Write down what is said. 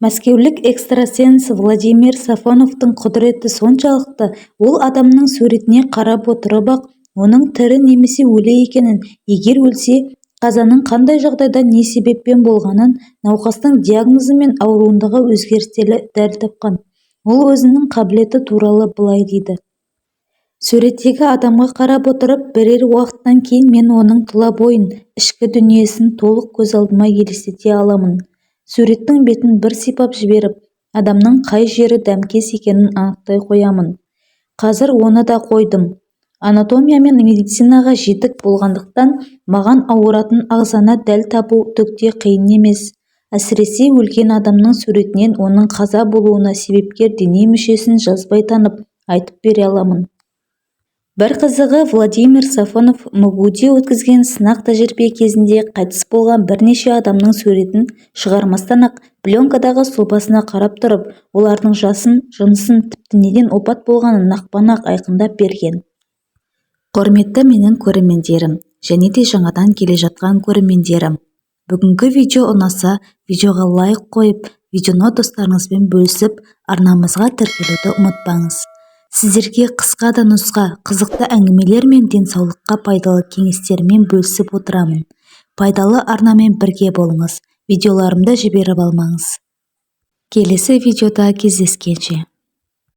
Мәскеулік экстрасенс Владимир Сафоновтың құдіреті соншалықты, ол адамның суретіне қарап отырып-ақ оның тірі немесе өлі екенін, егер өлсе, қазаның қандай жағдайда не себеппен болғанын, науқастың диагнозы мен ауруындағы өзгерістерді дәл тапқан. Ол өзінің қабілеті туралы былай дейді: суреттегі адамға қарап отырып, бірер уақыттан кейін мен оның тұла бойын, ішкі дүниесін толық көз алдыма елестете аламын. Суреттің бетін бір сипап жіберіп, адамның қай жері дәмкес екенін анықтай қоямын. Қазір оны да қойдым. Анатомия мен медицинаға жетік болғандықтан, маған ауыратын ағзаны дәл табу түкте қиын емес. Әсіресе өлген адамның суретінен оның қаза болуына себепкер дене мүшесін жазбай танып, айтып бере аламын. Бір қызығы, Владимир Сафонов МГУ-де өткізген сынақ тәжірибе кезінде қайтыс болған бірнеше адамның суретін шығармастан-ақ пленкадағы сұлбасына қарап тұрып, олардың жасын, жынысын, тіпті неден опат болғанын нақпан-ақ айқындап берген. Құрметті менің көрермендерім, және де жаңадан келе жатқан көрермендерім, бүгінгі видео ұнаса, видеоға лайк қойып, видеоны достарыңызбен бөлісіп, арнамызға тіркелуді ұмытпаңыз. Сіздерге қысқа да нұсқа, қызықты әңгімелер мен денсаулыққа пайдалы кеңестермен бөлісіп отырамын. Пайдалы арнамен бірге болыңыз, видеоларымды жіберіп алмаңыз. Келесі видеода кездескенше.